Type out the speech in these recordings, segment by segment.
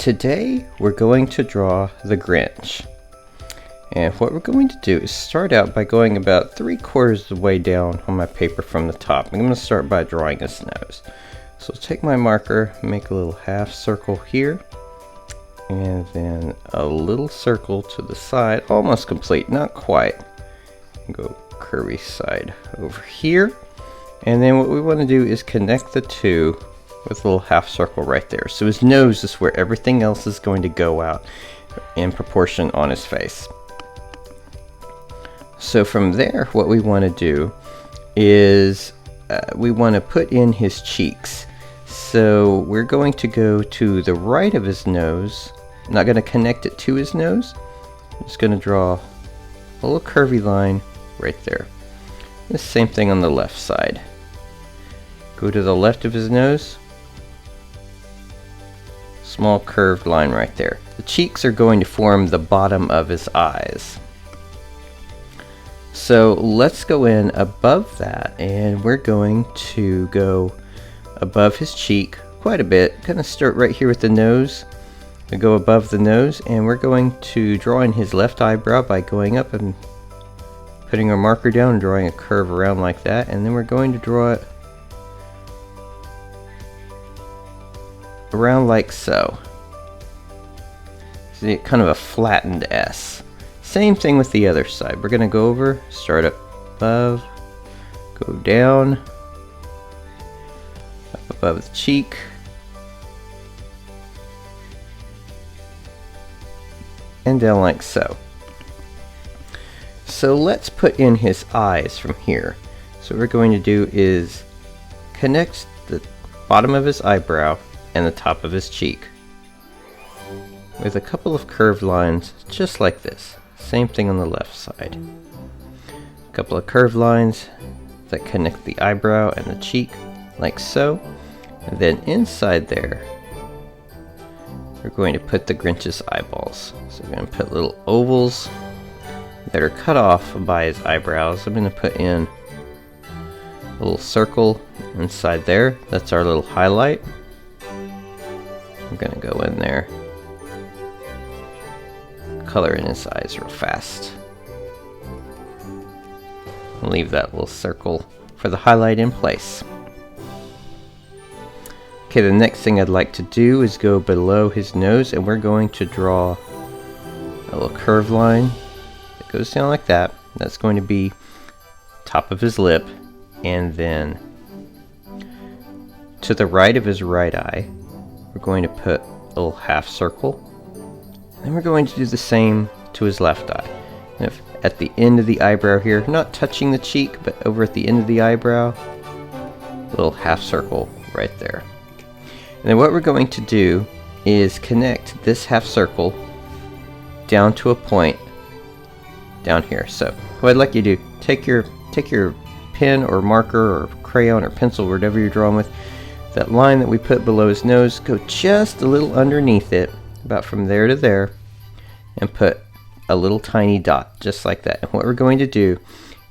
Today we're going to draw the Grinch. And what we're going to do is start out by going about 3/4 of the way down on my paper from the top. I'm going to start by drawing his nose. So I'll take my marker, make a little half circle here, and then a little circle to the side, almost complete, not quite. Go curvy side over here. And then what we want to do is connect the two with a little half circle right there. So his nose is where everything else is going to go out in proportion on his face. So from there, what we want to do is we want to put in his cheeks. So we're going to go to the right of his nose. I'm not going to connect it to his nose. I'm just going to draw a little curvy line right there. The same thing on the left side. Go to the left of his nose. Small curved line right there. The cheeks are going to form the bottom of his eyes. So let's go in above that, and we're going to go above his cheek quite a bit. Kind of start right here with the nose. We go above the nose, and we're going to draw in his left eyebrow by going up and putting our marker down and drawing a curve around like that, and then we're going to draw it around like so. See, kind of a flattened S. Same thing with the other side. We're going to go over, start up above, go down, up above the cheek, and down like so. So let's put in his eyes from here. So what we're going to do is connect the bottom of his eyebrow and the top of his cheek with a couple of curved lines just like this. Same thing on the left side. A couple of curved lines that connect the eyebrow and the cheek like so. And then inside there we're going to put the Grinch's eyeballs. So we're going to put little ovals that are cut off by his eyebrows. I'm going to put in a little circle inside there. That's our little highlight. I'm going to go in there, color in his eyes real fast. Leave that little circle for the highlight in place. Okay, the next thing I'd like to do is go below his nose, and we're going to draw a little curved line that goes down like that. That's going to be top of his lip, and then to the right of his right eye we're going to put a little half circle, and then we're going to do the same to his left eye. And if at the end of the eyebrow here, not touching the cheek, but over at the end of the eyebrow, a little half circle right there. And then what we're going to do is connect this half circle down to a point down here. So what I'd like you to do, take your pen or marker or crayon or pencil, whatever you're drawing with, that line that we put below his nose, go just a little underneath it, about from there to there, and put a little tiny dot just like that. And what we're going to do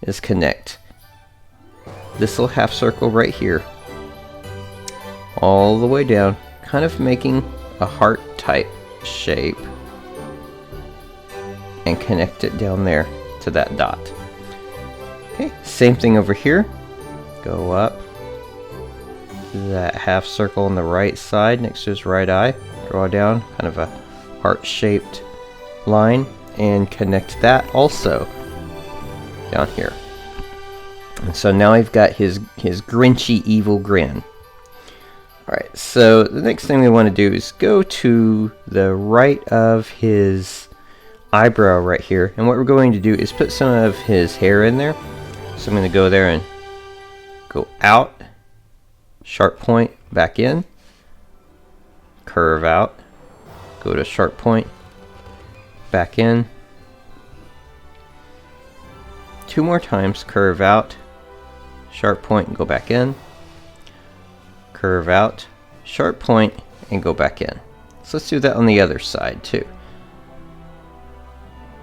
is connect this little half circle right here all the way down, kind of making a heart type shape, and connect it down there to that dot. Okay, same thing over here. Go up that half circle on the right side next to his right eye, draw down kind of a heart-shaped line, and connect that also down here. And so now I've got his Grinchy evil grin. Alright, so the next thing we want to do is go to the right of his eyebrow right here, and what we're going to do is put some of his hair in there. So I'm going to go there and go out, sharp point, back in, curve out, go to sharp point, back in, 2 more times, curve out, sharp point, and go back in, curve out, sharp point, and go back in. So let's do that on the other side too.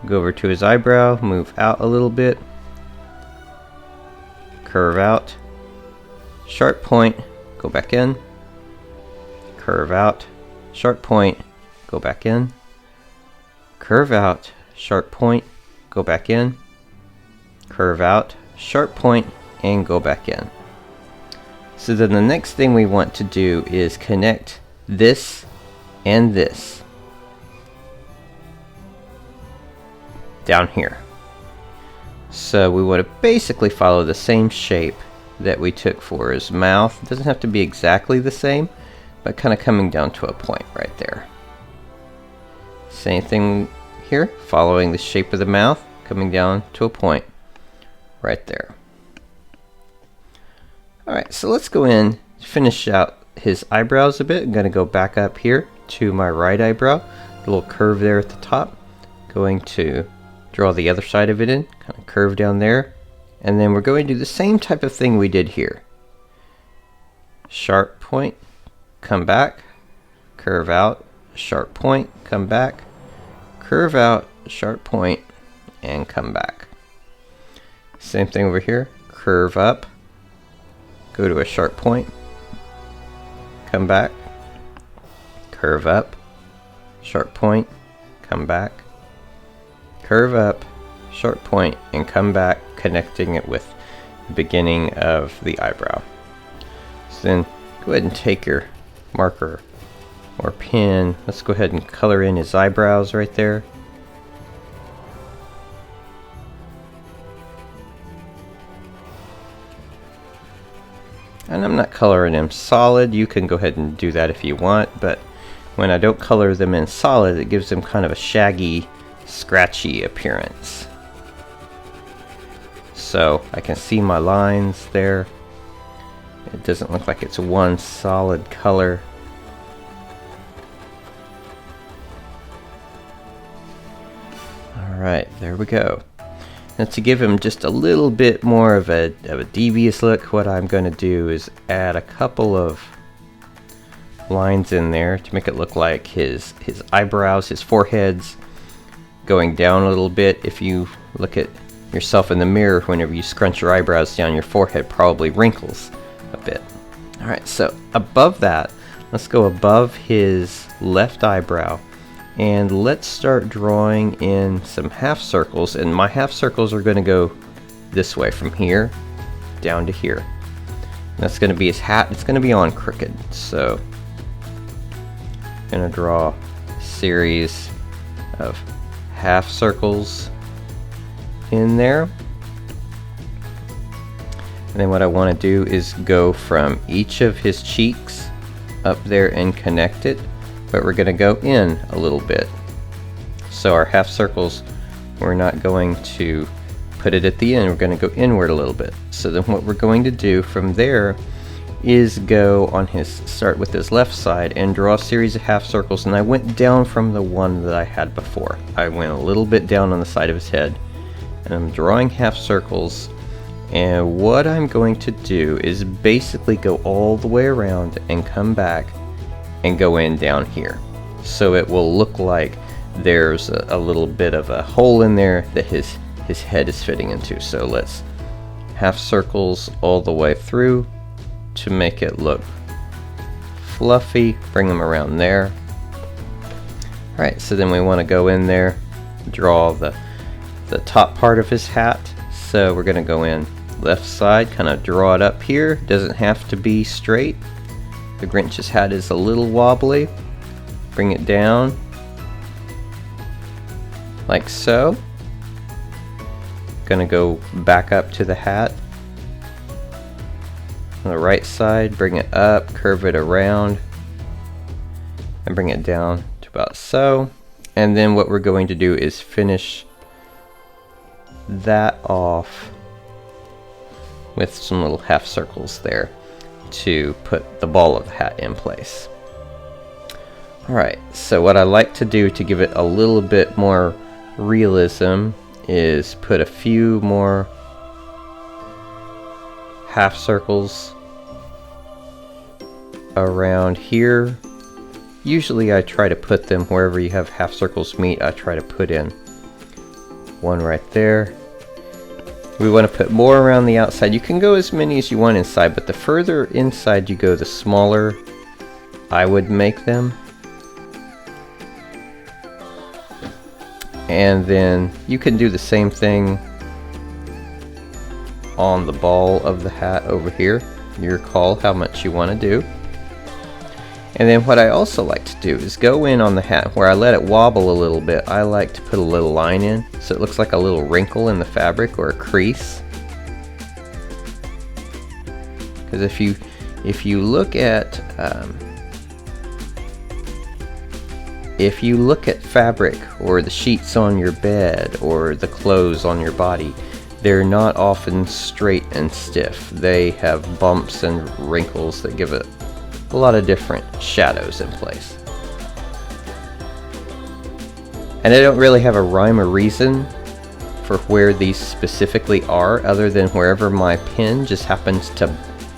Go over to his eyebrow, move out a little bit, curve out, sharp point, go back in, curve out, sharp point, go back in, curve out, sharp point, go back in, curve out, sharp point, and go back in. So then the next thing we want to do is connect this and this down here. So we want to basically follow the same shape that we took for his mouth. It doesn't have to be exactly the same, but kind of coming down to a point right there. Same thing here, following the shape of the mouth, coming down to a point right there. Alright, so let's go in, finish out his eyebrows a bit. I'm going to go back up here to my right eyebrow, a little curve there at the top. Going to draw the other side of it in, kind of curve down there. And then we're going to do the same type of thing we did here. Sharp point, come back, curve out, sharp point, come back, curve out, sharp point, and come back. Same thing over here, curve up, go to a sharp point, come back, curve up, sharp point, come back, curve up, sharp point, and come back, connecting it with the beginning of the eyebrow. So then go ahead and take your marker or pen. Let's go ahead and color in his eyebrows right there. And I'm not coloring them solid. You can go ahead and do that if you want, but when I don't color them in solid, it gives them kind of a shaggy, scratchy appearance. So I can see my lines there. It doesn't look like it's one solid color. Alright, there we go. Now to give him just a little bit more of a devious look, what I'm going to do is add a couple of lines in there to make it look like his eyebrows, his forehead's going down a little bit. If you look at yourself in the mirror, whenever you scrunch your eyebrows down, your forehead probably wrinkles a bit. Alright, so above that, let's go above his left eyebrow. And let's start drawing in some half circles, and my half circles are going to go this way from here down to here. And that's going to be his hat. It's going to be on crooked, so I'm going to draw a series of half circles in there. And then what I want to do is go from each of his cheeks up there and connect it. But we're going to go in a little bit. So our half circles, we're not going to put it at the end, we're going to go inward a little bit. So then what we're going to do from there is go on start with his left side and draw a series of half circles. And I went down from the one that I had before. I went a little bit down on the side of his head. And I'm drawing half circles. And what I'm going to do is basically go all the way around and come back and go in down here. So it will look like there's a little bit of a hole in there that his head is fitting into. So let's half circles all the way through to make it look fluffy. Bring them around there. Alright, so then we want to go in there, draw the top part of his hat. So we're going to go in left side, kind of draw it up here. Doesn't have to be straight. The Grinch's hat is a little wobbly. Bring it down like so. Gonna go back up to the hat. On the right side, bring it up, curve it around, and bring it down to about so. And then what we're going to do is finish that off with some little half circles there to put the ball of the hat in place. Alright, so what I like to do to give it a little bit more realism is put a few more half circles around here. Usually I try to put them wherever you have half circles meet. I try to put in one right there. We want to put more around the outside. You can go as many as you want inside, but the further inside you go, the smaller I would make them. And then you can do the same thing on the ball of the hat over here. Your call how much you want to do. And then what I also like to do is go in on the hat where I let it wobble a little bit. I like to put a little line in so it looks like a little wrinkle in the fabric or a crease. Because if you look at fabric or the sheets on your bed or the clothes on your body, they're not often straight and stiff. They have bumps and wrinkles that give it a lot of different shadows in place. And I don't really have a rhyme or reason for where these specifically are, other than wherever my pen just happens to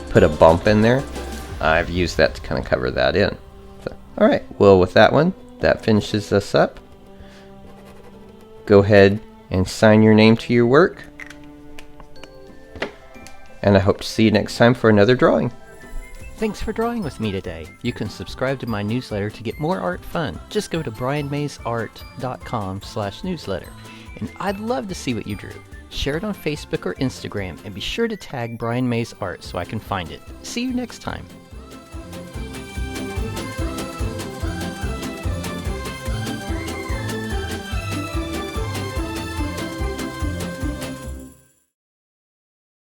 put a bump in there. I've used that to kind of cover that in. So, alright, well with that one, that finishes us up. Go ahead and sign your name to your work. And I hope to see you next time for another drawing. Thanks for drawing with me today. You can subscribe to my newsletter to get more art fun. Just go to brianmaysart.com/newsletter. And I'd love to see what you drew. Share it on Facebook or Instagram, and be sure to tag Brian Mays Art so I can find it. See you next time.